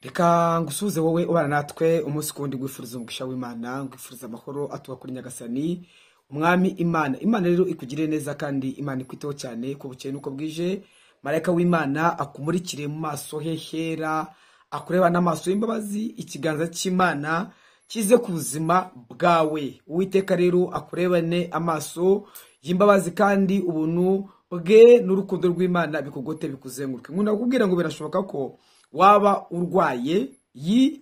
Reka ngusuze wowe ubana natwe umunsi kundi gwifuriza umugisha w'Imana, ngwifuriza amahoro atuba kuri Nyagasani, umwami Imana. Imana rero ikugire neza kandi Imana ikwiteho cyane ko bukeye nuko bwije. Marayika w'Imana akumurikire mu maso hehera, akureba n'amaso y'imbabazi, ikiganza cy'Imana kize ku buzima bwawe. Uwiteka rero akurebane amaso y'imbabazi kandi ubuntu bwe n'urukundo rw'Imana bikugote bikuzenguruke. Nkunda kukubwira ngo birashoboka ko waba urwaye,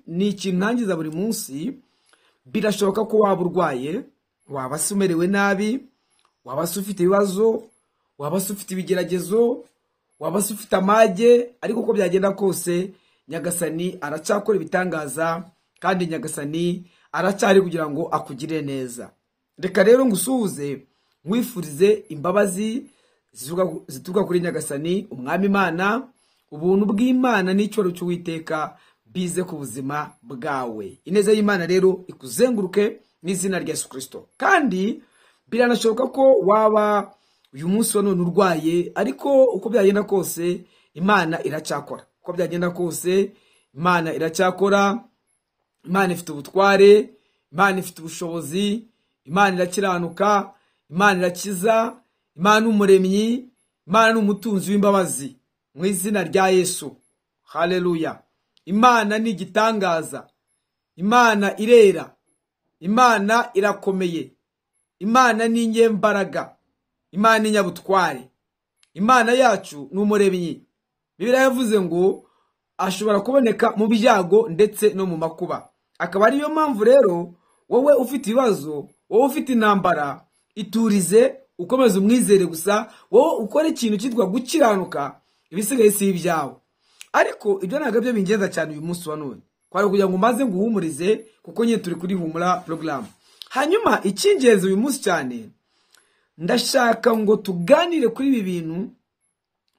ni ikintu ntangiza buri munsi. Birashoboka ko waba urwaye, waba umerewe nabi, waba ufite ibibazo, waba ufite ibigeragezo, waba ufite amage, ariko uko byagenda kose Nyagasani aracyakora ibitangaza kandi Nyagasani aracyari kugira ngo akugire neza. Reka rero ngusuhuze nkwifurize imbabazi zituruka kuri Nyagasani umwami Imana, ubuntu bw'Imana n'icyoro cy'Uwiteka bize ku buzima bwawe. Ineza y'Imana rero ikuzenguruke n'izina rya Yesu Kristo. Kandi biranashoboka ko waba uyu munsi wa none urwaye, ariko uko byagenda kose Imana iracyakora. Uko byagenda kose Imana iracyakora. Imana ifite ubutware, Imana ifite ubushobozi, Imana irakiranuka, Imana irakiza, Imana umuremyi, Imana n'umutunzi w'imbabazi. Mu izina rya Yesu, haleluya. Imana ni igitangaza, Imana irera, Imana irakomeye, Imana ni inyembaraga, Imana ni nyabutware. Imana yacu ni umuremyi. Bibiliya yavuze ngo ashobora kuboneka mu byago ndetse no mu makuba. Akaba ariyo mpamvu rero wowe ufite ibibazo, wowe ufite intambara, iturize ukomeze umwizere gusa, wowe ukora ikintu cyitwa gukiranuka, ibisigaye si ibyawe. Ariko ibyo ntabwo byo bingenza cyane uyu munsi wa none, kwari kugira ngo maze nguhumurize, kuko nyine turi kuri humura program. Hanyuma icyingenzi uyu munsi cyane, ndashaka ngo tuganire kuri ibi bintu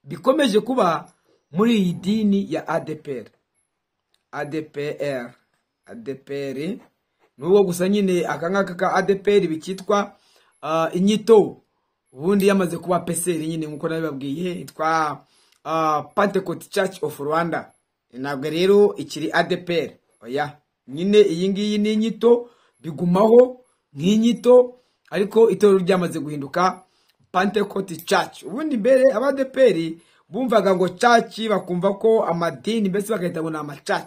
bikomeje kuba muri iyi dini ya ADPR. ADPR nuwo gusa nyine akangaka ka ADPR bikitwa inyito, ubundi yamaze kuba PCR nyine nkuko nabibabwiye, itwa Pentecost Church of Rwanda. Ntabwo rero ikiri ADPR, oya, nyine iyi ngiyi ni inyito, bigumaho nk'inyito, ariko itorero ryamaze guhinduka Pentecost Church. Ubundi mbere ADPR bumvaga ngo church, bakumva ko amadini mbese bagahita ngo ni amachachi.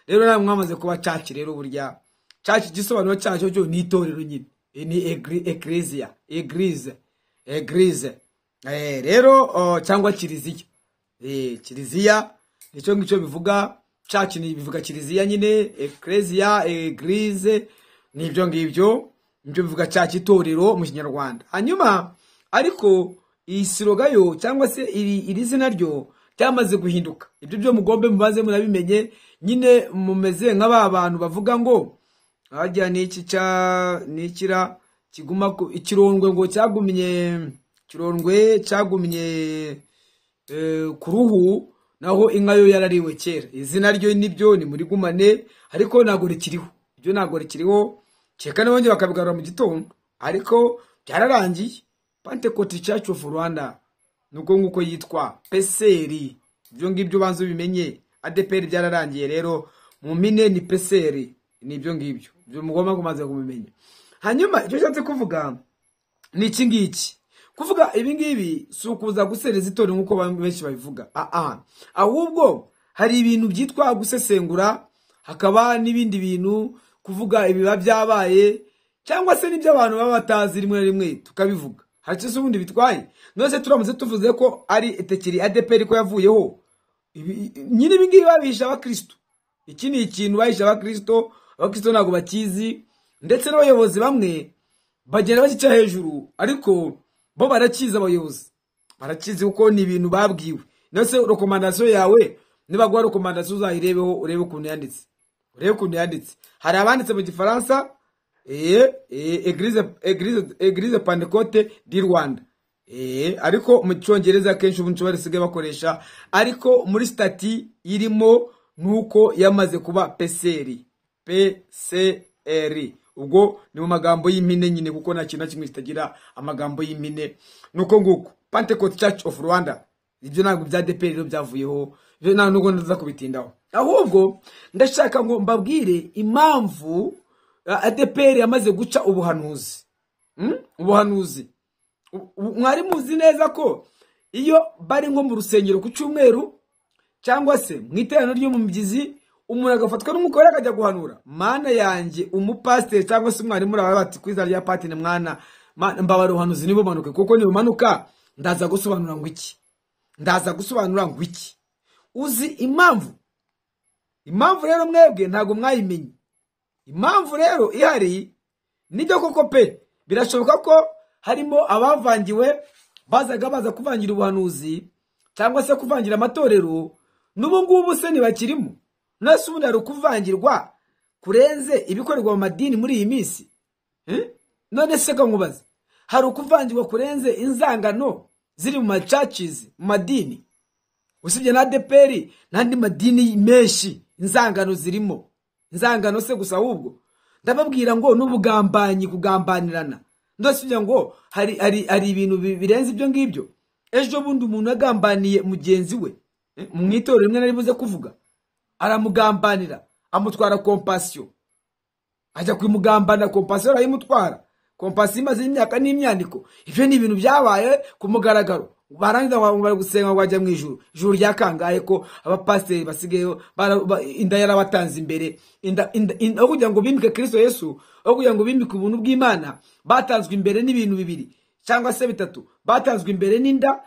Rero namwe mwamaze kuba church. Rero burya church gisobanuro cyacu cyo ni itorero nyine, ni ecclesia, eglise. Rero cyangwa kiliziya. Kiliziya nicyo ngicyo bivuga, church ni bivuga kiliziya nyine, ecclesia, eglise nibyo ngibyo bivuga church, itorero mu Kinyarwanda. Hanyuma ariko iyi sirogayo cyangwa se iri zina ryo cyamaze guhinduka. Ibyo byo mugombe mubaze murabimenye, nyine mumeze nk'aba bantu bavuga ngo hajya n'iki nikira kiguma ikirondwe ngo cyagumye ku ruhu, naho inka yo yarariwe kera. Izina ryo nibyo ni muri gumane, ariko ntago rikiriho. Ibyo ntago rikiriho, cyeka n'abonye bakabigarura mu gitondo, ariko byararangiye. Pentecost Church of Rwanda nuko nguko yitwa PCR. Ibyo ngibyo banzo bimenye, ADPR byararangiye. Rero mu mine ni PCR, nibyo ngibyo byo mugomba kumaze kubimenya. Hanyuma icyo cyatse kuvuga ni iki ngiki, kuvuga ibi ngibi si ukuza gusereza itorero nkuko benshi babivuga. Ahubwo hari ibintu byitwa gusesengura, hakaba n'ibindi bintu kuvuga ibiba byabaye, cyangwa se n'ibyo abantu baba batazi rimwe na rimwe tukabivuga. Hari cyo ubundi bitwaye. Nose turamutse tuvuze ko ari etekiri ADPR ko yavuyeho, nyine ibi ngibi babisha abakristo. Iki ni ikintu bahisha abakristo ntabwo bakizi, ndetse n'abayobozi bamwe bagenda bakica hejuru, ariko bo barakiza. Abayobozi barakizi kuko ni ibintu babwiwe. Nose recommandation yawe niba gwa recommandation uzayirebeho, urebe ukuntu yanditse. Hari abanditse mu Gifaransa, Eglise Pentecote du Rwanda, ariko mu Cyongereza kenshi ubu basigaye bakoresha, ariko muri stati irimo nuko yamaze kuba PCR. Ubwo ni mu magambo y'impine nyine, kuko nta kintu kimwe kitagira amagambo y'impine. Nuko nguko Pentecost Church of Rwanda, ibyo ntabwo bya ADPR rero byavuyeho, nta nubwo ndaza kubitindaho, ahubwo ndashaka ngo mbabwire impamvu ADEPR yamaze guca ubuhanuzi. Ubuhanuzi mwari muzi neza ko iyo bari nko mu rusengero ku cyumweru cyangwa se mu iteraniro ryo mu mibyizi, umuntu agafatwa n'umugore akajya guhanura. Mana yanjye, umupasiteri cyangwa se umwarimu urabaye bati kwiza rya patine mwana mbabara ubuhanuzi nibo manuke, kuko nibo manuka ndaza gusobanura ngo iki, uzi impamvu rero mwebwe ntago mwayimenye. Impamvu rero ihari nijyo koko pe, birashoboka ko harimo abavangiwe baza kuvangira ubuhanuzi cyangwa se kuvangira amatorero, n'ubu ngubu se ntibakirimo. Nase ubundi hari ukuvangirwa kurenze ibikorerwa mu madini muri iyi minsi. None se ko nkubaza, hari ukuvangirwa kurenze inzangano ziri mu churches, mu madini? Usibye na ADEPR n'andi madini menshi inzangano zirimo. Inzangano se gusa, ahubwo ndababwira ngo n'ubugambanyi, kugambanirana. Ndasubye ngo hari ibintu birenze ibyo ngibyo. Ejo bundi umuntu agambaniye mugenzi we mu itorero rimwe nari buze kuvuga, aramugambanira, amutwara compassion, ajya kwimugambana, compassion arayimutwara. Compassion imaze imyaka n'imyandiko. Ivyo ni ibintu byabaye ku mugaragaro. Barangiza bari gusenga wajya mu ijuru rya kangahe ko abapasiteri basigaye inda yarabatanze imbere, aho kugira ngo bimike Kristo Yesu, aho kugira ngo bimike ubuntu bw'Imana, batanzwe imbere n'ibintu bibiri cyangwa se bitatu. Batanzwe imbere n'inda,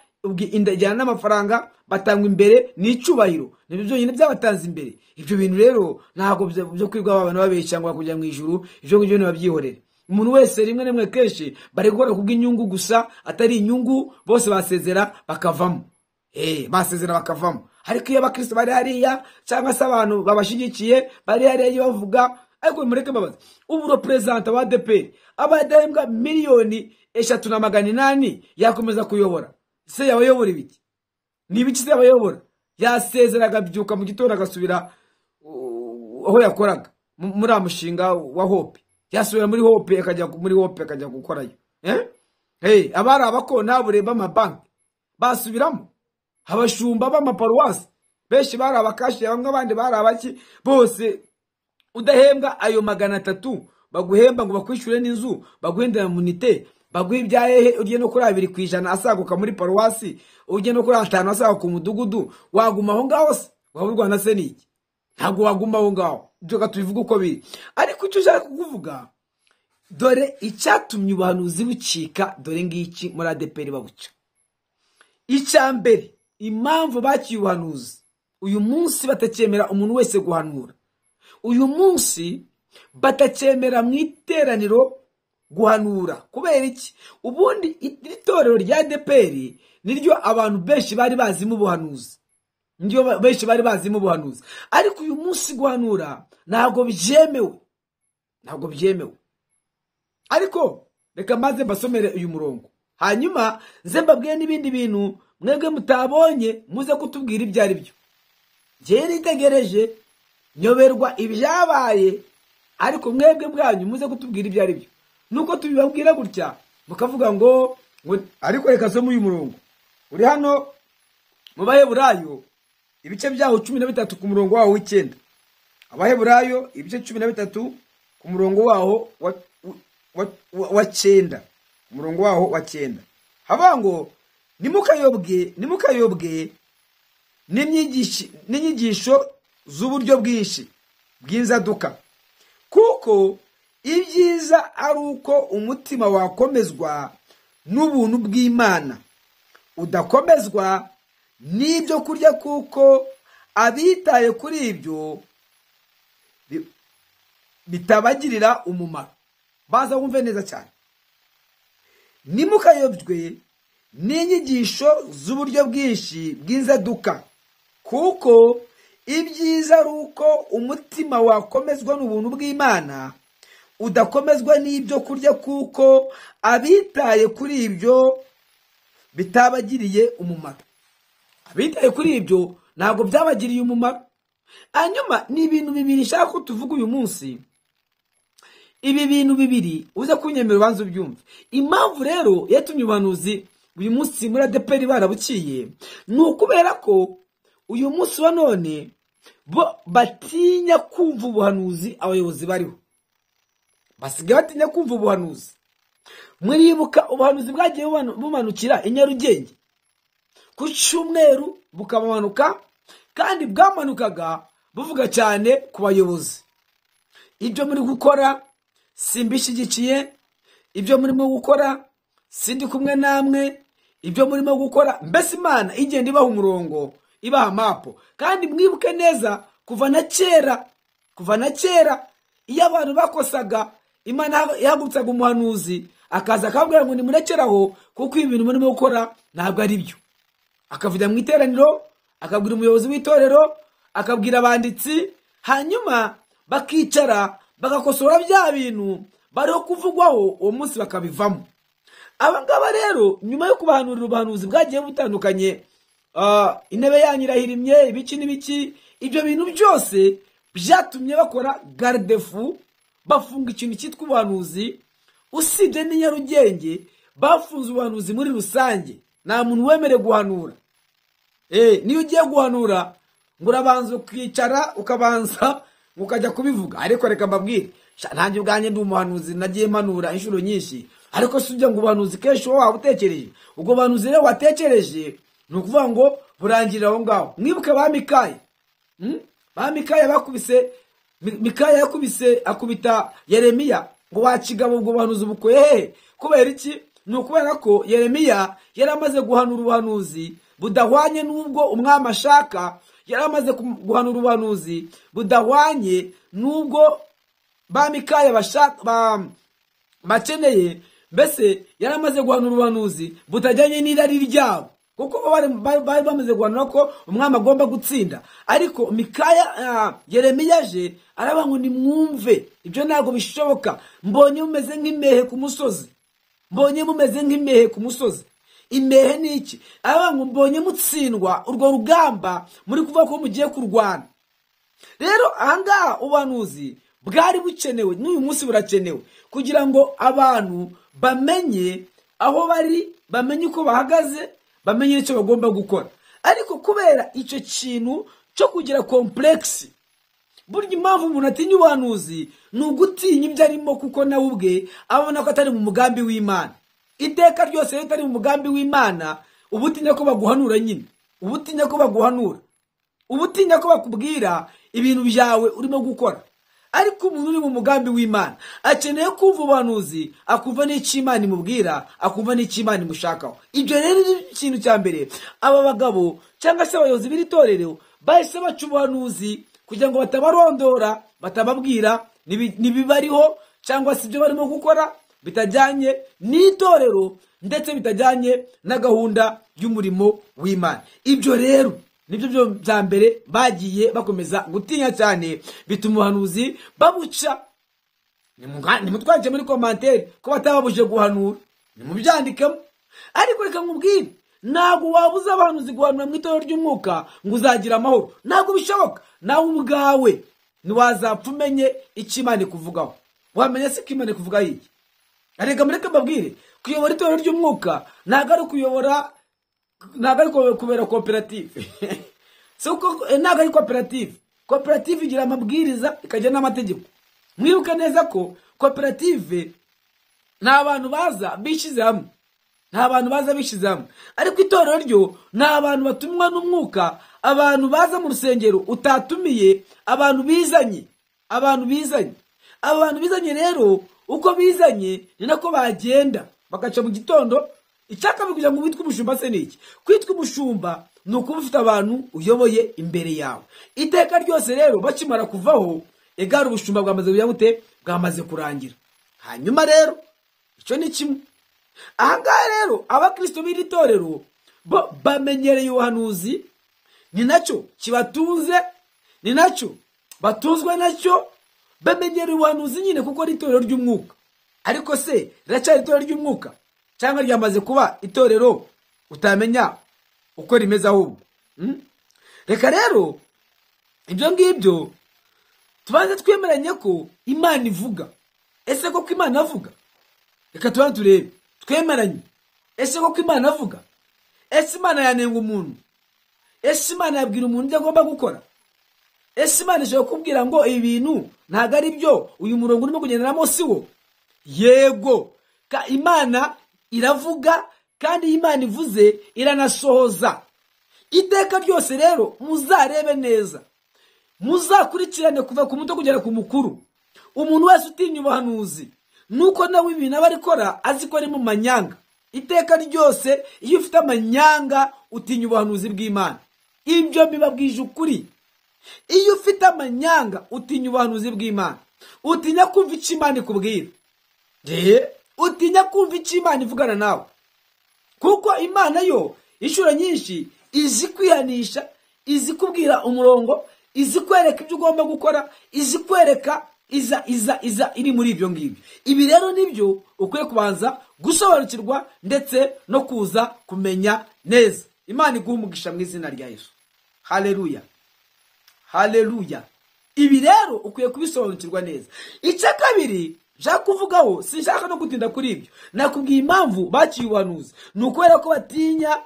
inda ijyana n'amafaranga, batangwa imbere n'icubahiro, nibyo byonyine byabatanze imbere. Ibyo bintu rero ntago byo kwirwa abantu babeshya ngo kujya mu ijuru, ibyo ngibyo nibabyihorere. Umuntu wese rimwe nemwe kenshi bari gukora kubw'inyungu gusa, atari inyungu, bose basezera bakavamo. Basezera bakavamo. Ariko iyo abakristo bari hariya cyangwa se abantu babashigikiye bari hariya bavuga, ariko mureke babaza, ubu represent wa ADEPR abadahembwa miliyoni 3,800 yakomeza kuyobora se? Yabayobora ibiki? Nibiki se yabayobora? Yasezera agabyuka mu gitondo agasubira aho yakoraga muri amushinga wa Hope, yasubira muri Hope akajya muri Hope akajya gukorayo. Abari abakona bureba amabanki basubiramo, abashumba b'amaparuwasi benshi bari abakashi, bamwe abandi bari abaki, bose udahembwa ayo 300 baguhemba ngo bakwishyure n'inzu, baguhendera munite, baguha ibyahehe, ugiye no kuri 2% asaguka muri paruwasi, ugiye no kuri 5 asaguka ku mudugudu, waguma aho ngaho se? Waburwa na se niki? Ntago waguma aho ngaho. Byo tubivuga uko biri. Ariko icyo ushaka kuvuga, dore icyatumye ubuhanuzi bucika, dore ngiki muri ADEPR babuca. Icyambere, impamvu bakiye ubuhanuzi, uyu munsi batacyemera umuntu wese guhanura. Uyu munsi batacyemera mu iteraniro guhanura. Kubera iki? Ubundi itorero rya ADEPR niryo abantu benshi bari bazimo ubuhanuzi, ndio benshi bari bazimo ubuhanuzi. Ariko uyu munsi guhanura ntago byemewe, Ariko reka maze basomere uyu murongo, hanyuma nze mbabwiye n'ibindi bintu mwebwe mutabonye, muze kutubwira ibyo ari byo. Je nitegereje nyoberwa ibyabaye, ariko mwebwe bwanyu muze kutubwira ibyo ari byo. Nuko tubibabwira gutya mukavuga ngo ariko reka zo uyu murongo uri hano mu Baheburayo ibice byaho 13 ku murongo waho w'9. Abaheburayo ibice 13 ku murongo waho wa 9, umurongo waho wa 9 habango nimukayobwe n'inyigisho z'uburyo bwinshi bw'inzaduka, kuko ibyiza ari uko umutima wakomezwa n'ubuntu bw'Imana, udakomezwa n'ibyo kurya, kuko abitaye kuri ibyo bitabagirira umumaro. Baza wumve neza cyane. Nimukayobwe n'inyigisho z'uburyo bwinshi bw'inzaduka, kuko ibyiza ari uko umutima wakomezwa n'ubuntu bw'Imana, udakomezwa n'ibyo kurya, kuko abitaye kuri ibyo bitabagiriye umumaro. Abitaye kuri ibyo ntabwo byabagiriye umumaro. Hanyuma ni ibintu bibiri nshaka ko tuvuga uyu munsi. Ibi bintu bibiri uza kunyemera ubanza ubyumve. Impamvu rero yatumye ubuhanuzi uyu munsi muri ADEPR barabuciye, ni ukubera ko uyu munsi wa none bo batinya kumva ubuhanuzi abayobozi bariho, basigaye batinya kumva ubuhanuzi. Muribuka ubuhanuzi bwagiye bumanukira i Nyarugenge ku cyumweru bukamanuka, kandi bwamanukaga buvuga cyane ku bayobozi. Ibyo muri gukora simbishyigikiye, ibyo murimo gukora sindi kumwe namwe, ibyo murimo gukora, mbese Imana igenda ibaha umurongo, ibaha mapo. Kandi mwibuke neza kuva na kera iyo abantu bakosaga, Imana yahagurutsaga umuhanuzi akaza akabwira ngo nimurekeraho kuko ibintu murimo gukora ntabwo ari byo. Akavuga mu iteraniro, akabwira umuyobozi w'itorero, akabwira abanditsi, hanyuma bakicara bagakosora bya bintu bariho kuvugwaho uwo munsi bakabivamo. Abangaba rero nyuma yo kubahanurira ubuhanuzi bwagiye butandukanye, intebe yanyu irahirimye, ibiki n'ibiki, ibyo bintu byose byatumye bakora garde-fou, bafunga ikintu cyitwa ubuhanuzi. Usibye n'i Nyarugenge bafunze ubuhanuzi muri rusange, nta muntu wemerewe guhanura. Niyo ugiye guhanura ngo urabanza ukicara ukabanza ukajya kubivuga. Ariko reka mbabwire, nanjye ubwanjye ndi umuhanuzi, nagiye mpanura inshuro nyinshi, ariko si ujya ngo ubuhanuzi kenshi wowe waba utekereje. Ubwo buhanuzi rero watekereje ni ukuvuga ngo burangirira aho ngaho. Mwibuke ba Mikaya, ba Mikaya bakubise, Mikaya yakubise akubita Yeremiya ngo wakigabo, ubwo buhanuzi bukuye hehe? Kubera iki? Ni ukubera ko Yeremiya yari amaze guhanura ubuhanuzi budahwanye n'ubwo umwami ashaka, yari amaze guhanura ubuhanuzi budahwanye n'ubwo ba Mikaya bakeneye, mbese yari amaze guhanura ubuhanuzi butajyanye n'irari ryabo, kuko bari bamaze guhanura ko umwami agomba gutsinda. Ariko Mikaya, Yeremiya aje aravuga ngo nimwumve, ibyo ntabwo bishoboka, mbonye mumeze nk'impehe ku musozi, mbonye mumeze nk'impehe ku musozi. Impehe ni iki? Aravuga ngo mbonye mutsindwa urwo rugamba muri kuvuga ko mugiye kurwana. Rero ahangaha ubuhanuzi bwari bukenewe, n'uyu munsi burakenewe, kugira ngo abantu bamenye aho bari, bamenye uko bahagaze, bamenye icyo bagomba gukora. Ariko kubera icyo kintu cyo kugira complex, burya impamvu umuntu atinya ubuhanuzi ni ugutinya ibyo arimo, kuko nawe ubwe abona ko atari mu mugambi w'Imana. Iteka ryose rero atari mu mugambi w'Imana, ubutinya ko baguhanura nyine, ubutinya ko baguhanura, ubutinya ko bakubwira ibintu byawe urimo gukora. Ariko umuntu uri mu mugambi w'Imana akeneye kumva ubuhanuzi, akumva n'icyo Imana imubwira, akumva n'icyo Imana imushakaho. Ibyo rero ni ikintu cya mbere aba bagabo cyangwa se abayobozi b'iri torero bahise baca ubuhanuzi kugira ngo batabarondora, batababwira n'ibibariho cyangwa se ibyo barimo gukora bitajyanye n'itorero ndetse bitajyanye na gahunda y'umurimo w'Imana. Ibyo rero nibyo bya mbere bagiye bakomeza gutinya cyane, bituma ubuhanuzi babuca. Nimutwandike muri commentaire ko batababuje guhanura, nimubyandikemo. Ariko reka nkubwire, ntabwo wabuza abahanuzi guhanura mu itorero ry'umwuka ngo uzagira amahoro. Ntabwo bishoboka. Nawe ubwawe ntiwazapfa umenye icyo Imana ikuvugaho. Wamenya se ko Imana ikuvugaho iki? Areka mureke mbabwire, kuyobora itorero ry'umwuka ntabwo ari kuyobora, ntabwo ari kubera koperative. Ntabwo ari koperative. Koperative igira amabwiriza ikagira n'amategeko. Mwibuke neza ko koperative ni abantu baza bishyize hamwe, nta bantu baza bishyize hamwe. Ariko itorero ryo ni abantu batumwa n'umwuka, abantu baza mu rusengero utatumiye, abantu bizanye, abantu bizanye rero uko bizanye ni nako bagenda bagaca mu gitondo. Icyaka kugira ngo witwe umushumba se niki? Kwitwa umushumba ni ukuba ufite abantu uyoboye imbere yawe. Iteka ryose rero bakimara kuvaho, egara ubushumba bwamaze kuya bute, bwamaze kurangira. Hanyuma rero icyo ni kimwe. Ahangaha rero abakristo b'iri torero bo bamenyereye ubuhanuzi, ni nacyo kibatunze, ni nacyo batuzwe nacyo, bamenyereye ubuhanuzi nyine kuko ari itorero ry'umwuka. Ariko se riracyari itorero ry'umwuka cyangwa ryamaze kuba itorero utamenya uko rimeze ahubwo? Reka rero ibyo ngibyo tubanze twemeranye ko Imana ivuga. Ese koko Imana avuga? Reka tubanze turebe, twemeranye. Ese koko Imana avuga? Ese Imana yanenga umuntu? ese Imana yabwira umuntu ibyo agomba gukora? Ese Imana ishobora kubwira ngo ibi bintu ntabwo ari byo, uyu murongo urimo kugenderamo si wo? Yego, Imana iravuga, kandi Imana ivuze iranasohoza. Iteka ryose rero muzarebe neza, muzakurikirane kuva ku muto kugera ku mukuru. Umuntu wese utinya ubuhanuzi nuko nawe ibintu aba arikora azi ko ari mu manyanga. Iteka ryose iyo ufite amanyanga utinya ubuhanuzi bw'Imana. Ibyo bibabwije ukuri. Iyo ufite amanyanga utinya ubuhanuzi bw'Imana, utinya kumva icyo Imana ikubwira, utinya kumva icyo Imana ivugana nawe, kuko Imana yo inshuro nyinshi izi kwihanisha, izi kubwira umurongo, izi kwereka ibyo ugomba gukora, izi kwereka iza iri muri ibyo ngibyo. Ibi rero nibyo ukwiye kubanza gusobanukirwa ndetse no kuza kumenya neza. Imana iguha umugisha mu izina rya Yesu. Haleluya, haleluya. Ibi rero ukwiye kubisobanukirwa neza. Icya kabiri nshaka kuvugaho, sinshaka no gutinda kuri ibyo, nakubwiye impamvu baciye ubuhanuzi. Ni ukubera ko batinya,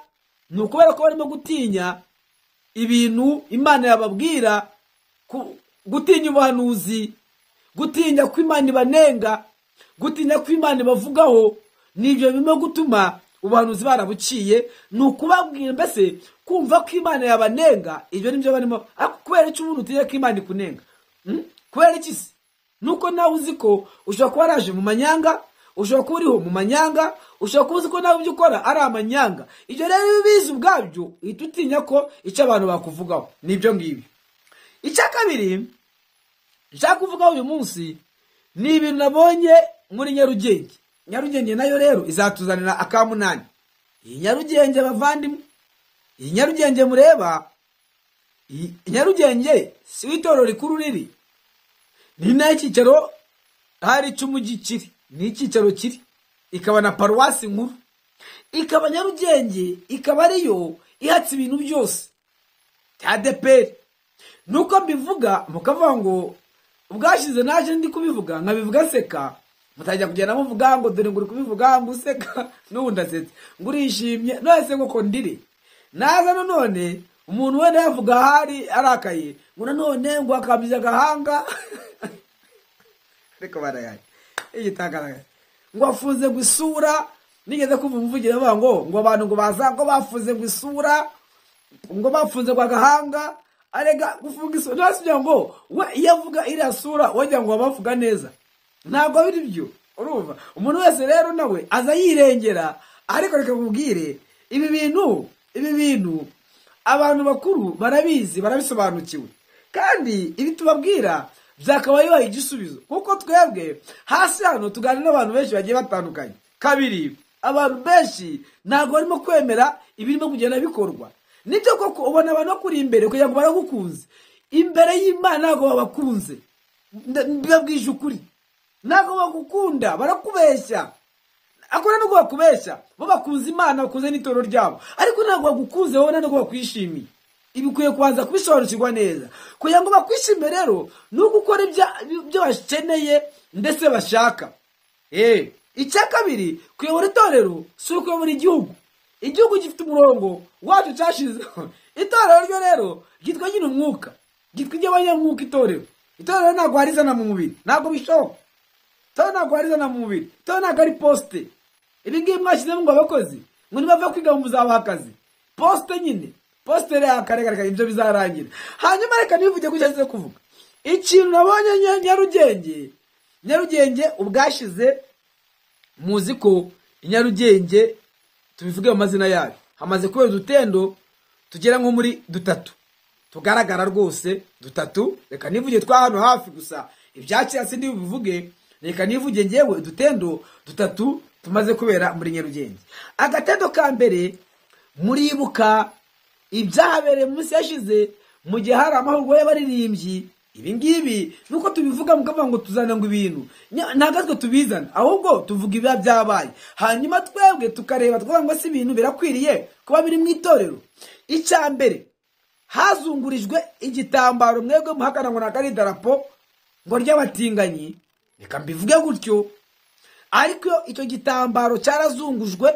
ni ukubera ko barimo gutinya ibintu Imana yababwira, gutinya ubuhanuzi, gutinya ko Imana ibanenga, gutinya ko Imana ibavugaho. Nibyo birimo gutuma ubuhanuzi barabuciye. Ni ukubabwira mbese kumva ko Imana yabanenga, ibyo nibyo barimo. Kubera icyo umuntu utinya ko Imana ikunenga? Kubera iki se? Nuko nawe uzi ko ushobora kuba waraje mu manyanga, ushobora kuba uriho mu manyanga, ushobora kuba uzi ko nawe ibyo ukora ari amanyanga. Ibyo rero iyo ubizi ubwabyo uhita utinya ko icyo abantu bakuvugaho. Nibyo ngibyo. Icya kabiri nshaka kuvugaho uyu munsi ni ibintu nabonye muri Nyarugenge. Nyarugenge nayo rero izatuzanira akamunani. Iyi Nyarugenge bavandimwe, iyi Nyarugenge mureba, iyi Nyarugenge si itorero rikuru riri, ni nayo icyicaro hari cy'umujyi kiri, ni icyicaro kiri, ikaba na paruwasi nkuru, ikaba Nyarugenge, ikaba ariyo ihatse ibintu byose bya DPR. Nuko mbivuga mukavuga ngo ubwashize naje ndi kubivuga nkabivuga seka, mutajya kugenda muvuga ngo dore nguri kubivuga ngo useka n'ubundi asetse ngo urishimye. Nose ngo ndire naza none umuntu wenda yavuga hari arakaye ngo none ngo akabyiza agahanga reka barayaye igitangara ngo afuze gusura. Nigeze kumva umuvugira bavuga ngo abantu ngo baza ngo bafuze gusura, ngo bafuze kwa gahanga. Arega gufunga isura nasubya ngo we yavuga iriya sura wajya ngo bavuga neza, ntabwo biri byo. Urumva umuntu wese rero nawe aza yirengera. Ariko reka kubwire ibi bintu abantu bakuru barabizi, barabisobanukiwe, kandi ibi tubabwira byakabaye baye igisubizo, kuko twebwe hasi hano tuganira n'abantu benshi bagiye batandukanye. Kabiri, abantu benshi ntabwo barimo kwemera ibirimo kugenda bikorwa. Nibyo koko ubona abantu bakuri imbere kugira ngo baragukunze, imbere y'Imana ntabwo babakunze. Mbabwije ukuri, ntabwo bagukunda, barakubeshya. Akora no bakubeshya, bo bakunze Imana, bakunze n'itoro ryabo, ariko ntabwo bagukunze wowe, ntabwo bakwishimiye. Ibikwiye kubanza kubisobanukirwa neza kugira ngo bakwishime. Rero ni ugukora ibyo bakeneye ndetse bashaka. Icya kabiri, kuyobora itorero si ukuyobora igihugu. Igihugu gifite umurongo wacu cyashizeho. Itorero ryo rero gitwa nyine umwuka, gitwa iby'abanyamwuka. Itorero ntabwo harizana mu mubiri, ntabwo bishoboka. Itorero ntabwo harizana mu mubiri, itorero ntabwo ari poste. Ibi ngibi mwashyizemo ngo abakozi ngo nibava kwiga mu muzabaha akazi. Poste nyine, poste rero akaregareka ibyo bizarangira. Hanyuma reka nivuge kujya kuvuga ikintu nabonye Nyarugenge ubwashize. Muzi ko Nyarugenge tubivuge mu mazina yayo hamaze kubera udutendo tugera nko muri 3 tugaragara rwose 3. Reka nivuge twa hano hafi gusa, ibyaciye asi ndi bivuge. Reka nivuge ngewe udutendo 3 tumaze kubera muri Nyarugenge. Agatendo ka mbere muribuka ibyahabereye munsi yashize mu gihe hari amahugurwa y'abaririmbyi. Ibi ngibi nuko tubivuga mukavuga ngo tuzana ngo ibintu ntagatwe tubizana, ahubwo tuvuga ibya byabaye, hanyuma twebwe tukareba twavuga ngo si ibintu birakwiriye kuba biri mu itorero. Icya mbere, hazungurijwe igitambaro, mwebwe muhakana ngo nakari idarapo ngo ry'abatinganyi, reka mbivuge gutyo, ariko icyo gitambaro cyarazungujwe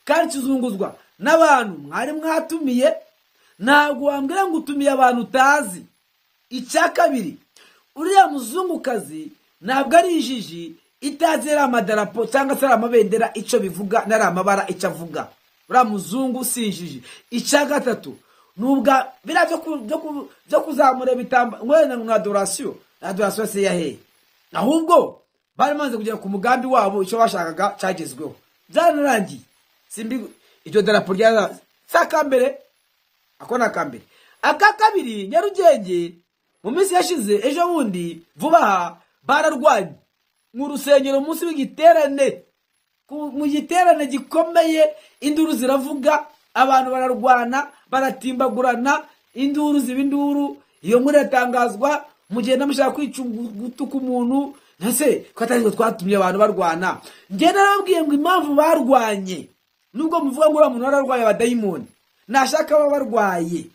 kandi kizunguzwa n'abantu mwari mwatumiye, ntabwo wambwira ngo utumiye abantu utazi. Icya kabiri, uriya muzungukazi ntabwo ari injiji itazi ari amadarapo cyangwa se ari amabendera icyo bivuga n'ari amabara icyo avuga. Uriya muzungu si injiji. Icya gatatu, nubwa bira byo kuzamura bitamba ngwena na adorasiyo se yahe, ahubwo bari manze kugera ku mugambi wabo icyo bashakaga cyagezweho byanarangiye. Simbi iryo darapo rya sakambere akona kambere. Aka kabiri, Nyarugenge mu minsi yashize ejo bundi vuba bararwanye mu rusengero munsi w'igiterane, mu giterane gikomeye, induru ziravuga, abantu bararwana, baratimbagurana, induru zibinduru. Iyo muri yatangazwa mugenda mushaka kwica gutuka umuntu, nase kwatangizwa twatumye abantu barwana. Nge narabwiye ngo impamvu barwanye, nubwo muvuga ngo umuntu ararwaye abadayimoni, nashaka baba barwaye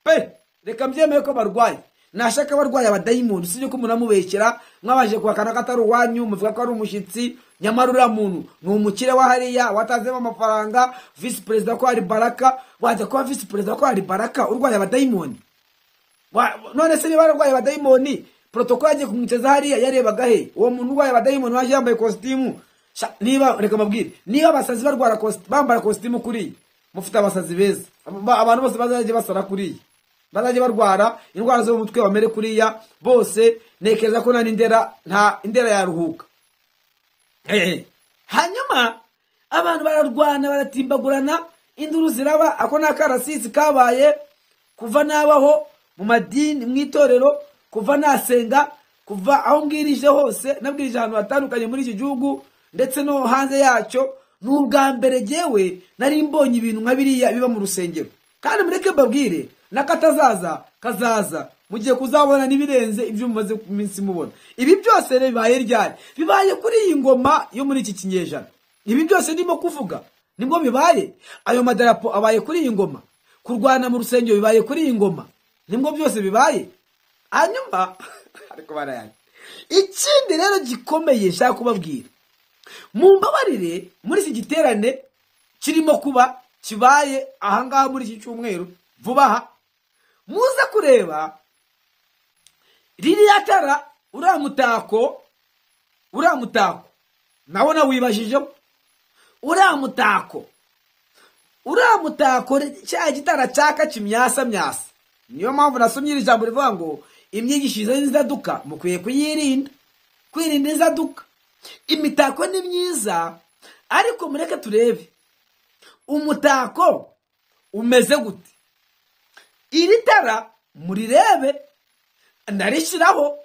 pe, reka mbyemeye ko barwaye, nashaka barwaye abadayimoni. Sije ko umuntu amubekera mwabaje kuhakana ko atari uwanyu, muvuga ko ari umushyitsi, nyamara uriya muntu ni umukire wa hariya watazemo amafaranga, visi perezida ko ari Baraka, wajya kuba visi perezida ko ari Baraka urwaye abadayimoni. None se niba arwaye abadayimoni, protokole yagiye kumwiceza hariya yarebaga he? Uwo muntu urwaye abadayimoni waje yambaye kositimu, niba reka mabwire, niba abasazi barwara bambara kositimu kuri, mufite abasazi beza, abantu bose bazaje basara kuri, bazaje barwara indwara zo mu mutwe bamere kuriya bose. Nekeza ko nani indera yaruhuka. Hanyuma abantu bararwana, baratimbagurana, induru ziraba. Ako nakarasisi kabaye kuva nabaho mu madini, mu itorero, kuva nasenga, kuva aho ngirije hose, nabwirije ahantu hatandukanye muri iki gihugu ndetse no hanze yacyo. N'ubwa mbere jewe nari mbonye ibintu nka biriya biba mu rusengero. Kandi mureke babwire nakatazaza kazaza, mugiye kuzabona nibirenze ibyo mumaze ku minsi mubona. Ibi byose bibaye ryari? Bibaye kuri iyi ngoma yo muri iki kinyejana. Ibi byose ndimo kuvuga nibwo bibaye. Ayo madarapo abaye kuri iyi ngoma, kurwana mu rusengero bibaye kuri iyi ngoma, nibwo byose bibaye. Hanyuma ariko barayanye. Ikindi rero gikomeye nshaka kubabwira, mumbabarire muri iki giterane kirimo kuba kibaye ahangaha muri iki cyumweru vuba aha, muze kureba ririya tara, uriya mutako nabona wibajijeho. Uriya mutako cya gitara cyaka kimyasa. Niyo mpamvu nasomye iri jambo rivuga ngo imyigishirize y'inzaduka mukwiye kuyirinda, kwirinda inzaduka. Imitako ni myiza, ariko mureke turebe umutako umeze gute. Iri tara murirebe, ndarishyiraho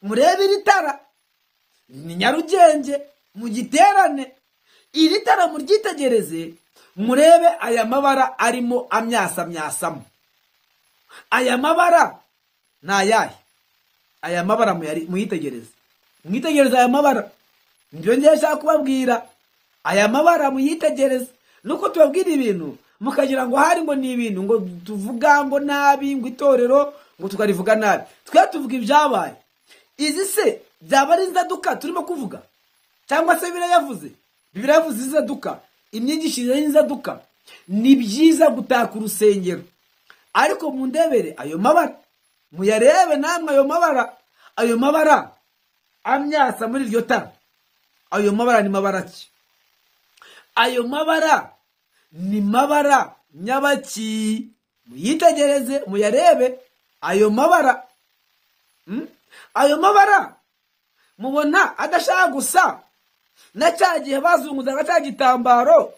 murebe iri tara, ni Nyarugenge mu giterane. Iri tara muryitegereze, murebe aya mabara arimo amyasamo. Aya mabara ni ayahe? Aya mabara muyitegereze, mwitegereze aya mabara. Nibyo ngiye nshaka kubabwira. Aya mabara muyitegereze. Nuko tubabwira ibintu mukagira ngo hari ngo ni ibintu ngo tuvuga ngo nabi, ngo itorero ngo tukarivuga nabi. Twe tuvuga ibyabaye. Izi se byaba ari inzaduka turimo kuvuga, cyangwa se Bibiliya yavuze inzaduka, imyigishirize y'inzaduka. Ni byiza gutaka urusengero, ariko mundebere ayo mabara, muyarebe namwe ayo mabara amyasa muri iryo tara. Ayo mabara ni mabara ki? Ayo mabara ni mabara nyabaki. Muyitegereze muyarebe ayo mabara. Ayo mabara mubona adashaka gusa na cyagihe bazunguza cya gitambaro.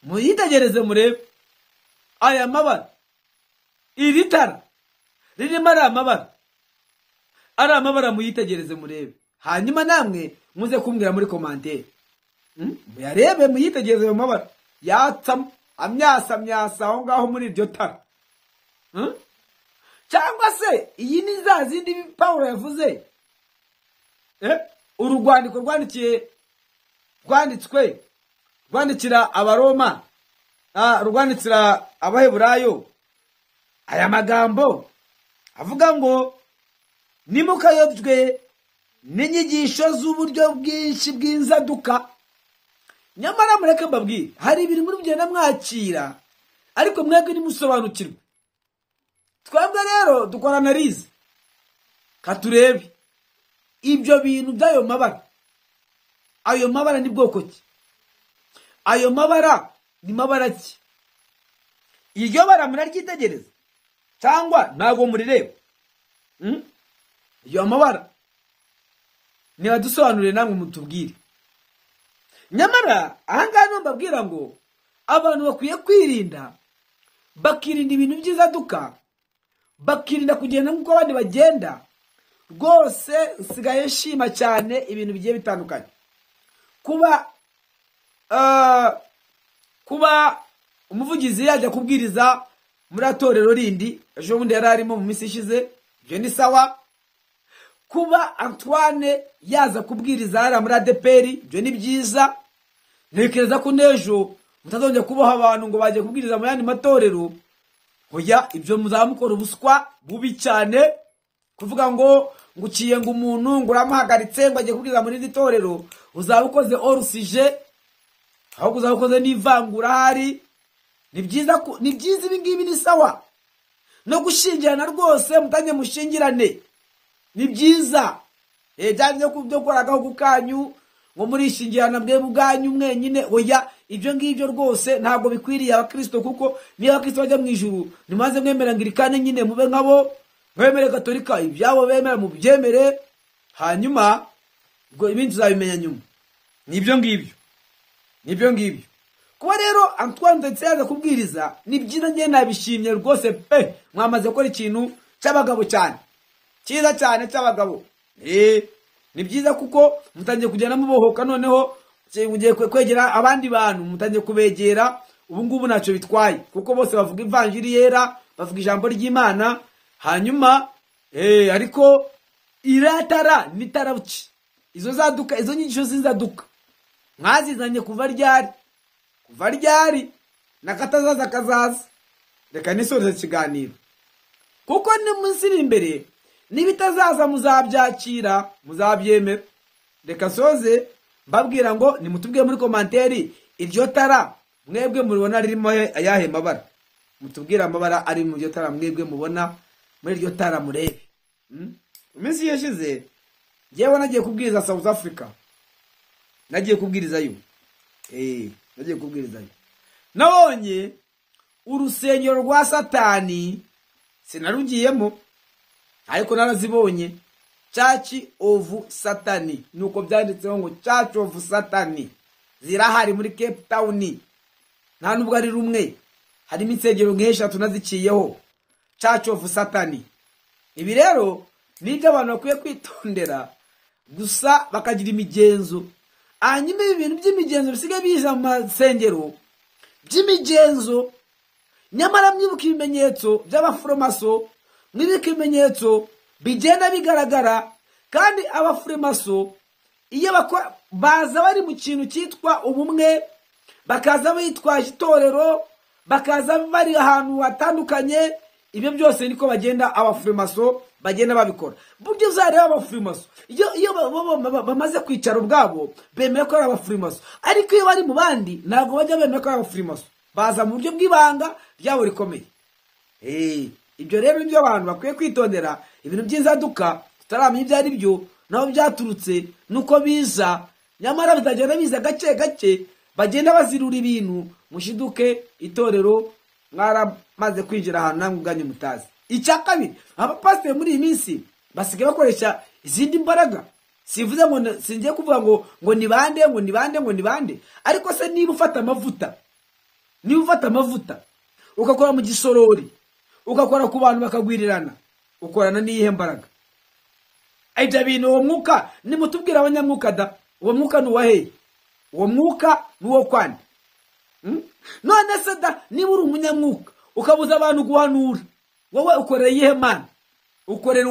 Muyitegereze murebe aya mabara. Iri tara ririmo ari amabara muyitegereze murebe. Hanyuma namwe muze kumbwira muri commentaire. Muyarebe muyitegereze ayo mabara yatsamo amyasa aho ngaho muri iryo tara. Cyangwa se iyi ni za zindi Paulo yavuze, urugwandiko rwandikira abaroma, rwandikira abaheburayo. Aya magambo avuga ngo nimukayobwe n'inyigisho z'uburyo bwinshi bw'inzaduka. Nyamara mureke mbabwire, hari ibintu muri mugenda mwakira ariko mwebwe nimusobanukirwe. Twebwe rero dukora analize katurebe ibyo bintu by'ayo mabara. Ayo mabara ni bwoko ki? Ayo mabara ni mabara ki? Iryo bara muraryitegereza cyangwa ntago murireba? Iyo mabara niba dusobanurire namwe mutubwire. Nyamara ahangaha no mbabwira ngo abantu bakwiye kwirinda, bakirinda ibintu by'izaduka, bakirinda kugenda nk'uko abandi bagenda. Rwose nsigaye nshima cyane ibintu bigiye bitandukanye. Kuba umuvugizi yajya kubwiriza muri atorero rindi ejo bundi yari arimo mu minsi ishize, ibyo ni sawa. Kuba Antoine yaza kubwiriza hariya muri ADPR, ibyo ni byiza. Ntekereza ko n'ejo mutazongera kubaho abantu ngo bagiye kubwiriza mu yandi matorero. Hoya, ibyo muzamukora ubuswa bubi cyane. Kuvuga ngo nguciye ngo umuntu ngo uramuhagaritse ngo agiye kubwiriza muri iri torero, uzabukoze orusije, ahubwo uzabukoze n'ivangura hari. Ni byiza ibi ngibi ni sawa. No gushingirana rwose mutanye mushingirane ni byiza. Byanye byo koragaho gukanyu ngo murishingirana bwe bwanyu mwenyine. Oya, ibyo ngibyo rwose ntabwo bikwiriye abakristo, kuko niba abakristo bajya mu ijuru nimaze mwemera ngirikane nyine mube nkabo, mwemere Gatolika ibyabo bemera mu byemere, hanyuma ngo ibindi uzabimenya nyuma. Nibyo ngibyo. Kuba rero Antoine ndetse yaza kubwiriza ni byiza, njye nabishimye rwose pe. Mwamaze gukora ikintu cy'abagabo cyane, cyiza cyane cy'abagabo. Ni byiza kuko mutangiye kugenda mubohoka, noneho mugiye kwegera abandi bantu, mutangiye kubegera. Ubu ngubu ntacyo bitwaye kuko bose bavuga ivanjiri yera, bavuga ijambo ry'Imana. Hanyuma ariko iratara nitarabuci izo zaduka, izo nyigisho z'inzaduka mwazizanye kuva ryari nakatazaza kazaza. Reka nisoreze ikiganiro kuko ni munsi iri imbere nibitazaza muzabyakira, muzabyemera. Reka soze mbabwira ngo nimutubwiye muri komanteri iryo tara mwebwe muribona ririmo ayahe mabara. Mutubwira amabara ari mu iryo tara mwebwe mubona muri iryo tara murebe. Iminsi yashize jewe nagiye kubwiriza South Africa, nagiye kubwirizayo. Nabonye urusengero rwa Satani, sinarugiyemo ariko narazibonye. Church of Satani nuko byanditseho ngo Church of Satani. Zirahari muri Cape Town, nta nubwo ari rumwe, harimo insengero nk'eshatu naziciyeho. Church of Satani. Ibi rero nibyo abantu bakwiye kwitondera, gusa bakagira imigenzo. Hanyuma ibintu by'imigenzo bisigaye biza mu masengero by'imigenzo. Nyamara mwibuka ibimenyetso by'abaforomaso, mwibuka ibimenyetso bigenda bigaragara. Kandi abaforomaso iyo baza bari mu kintu cyitwa ubumwe, bakaza bitwaje itorero, bakaza bari ahantu hatandukanye, ibyo byose niko bagenda abaforomaso bagenda babikora. Buryo uzareba abaforomaso iyo bamaze kwicara ubwabo bemera ko ari abaforomaso, ariko iyo bari mu bandi ntabwo bajya bemera ko ari abaforomaso, baza mu buryo bw'ibanga ryabo rikomeye. Ibyo rero nibyo abantu bakwiye kwitondera. Ibintu by'inzaduka tutaramenya ibyo ari byo naho byaturutse nuko biza, nyamara bizagenda biza gake gake, bagenda bazirura ibintu. Mushiduke itorero mwaramaze kwinjira ahantu namwe ubwanyu mutazi. Icya kabiri, abapasiteri muri iyi minsi basigaye bakoresha izindi mbaraga. Sivuze ngo singiye kuvuga ngo ni bande, ariko se niba ufata amavuta ukakora mu gisorori, ukakora ku bantu bakagwirirana, ukorana n'iyihe mbaraga? Ibyo bintu uwo mwuka nimutubwira abanyamwuka da, uwo mwuka ni uwahe? Uwo mwuka ni uwo kwande? None se da, niba uri umunyamwuka ukabuza abantu guhanura, wowe ukorera iyihe Mana? Ukorera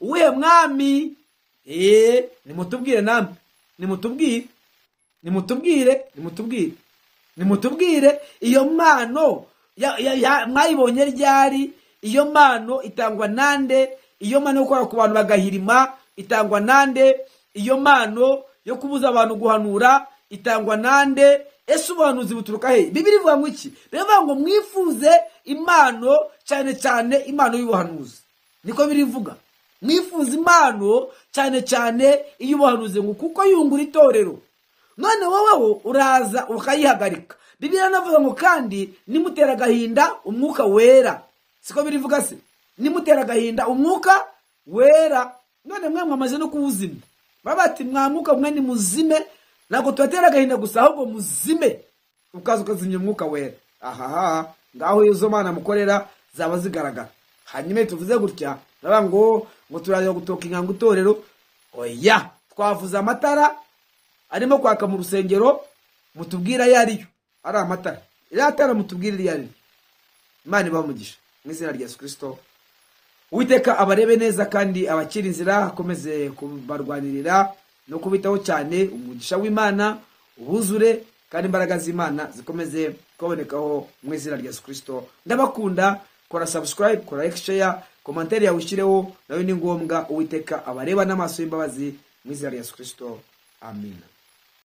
uwuhe mwami? Nimutubwire namwe, nimutubwire iyo mpano mwayibonye ryari? Iyo mpano itangwa nande? Iyo mpano yo gukora ku bantu bagahirima itangwa nande? Iyo mpano yo kubuza abantu guhanura itangwa nande? ese ubuhanuzi buturuka he? Bibiliya ivuga ngo iki? Bivuga ngo mwifuze impano, cyane cyane impano y'ubuhanuzi. Niko birivuga. Mwifuze impano cyane cyane iy'ubuhanuzi, ngo kuko yungura itorero. None wowe uraza ukayihagarika. Bibiliya navuga ngo kandi nimutera agahinda umwuka wera. Siko birivuga se? Nimutera agahinda umwuka wera. None mwe mwamaze no kuwuzima. Babati mwamuka mwe ni muzime, ntabwo tubatera agahinda gusa, ahubwo muzime ukaza ukazimya umwuka wera. Ahaha, ngaho izo mana mukorera zaba zigaragara. Hanyuma tuvuze gutya naba ngo turaje gutoka inkangu itorero. Oya, twavuze amatara arimo kwaka mu rusengero, mutubwira yariyo ari amatara. Iratara mutubwira yari. Imana ibamugisha mu izina rya Yesu Kristo. Uwiteka abarebe neza kandi abakira inzira, akomeze kubarwanirira no kubitaho cyane. Umugisha w'Imana ubuzure kandi imbaraga z'Imana zikomeze kubonekaho mu izina rya Yesu Kristo. Ndabakunda. Kora subscribe, kora like, share, commentaire yawe ushireho, nawe ni ngombwa. Uwiteka abareba n'amaso y'imbabazi mu izina rya Yesu Kristo. Amen.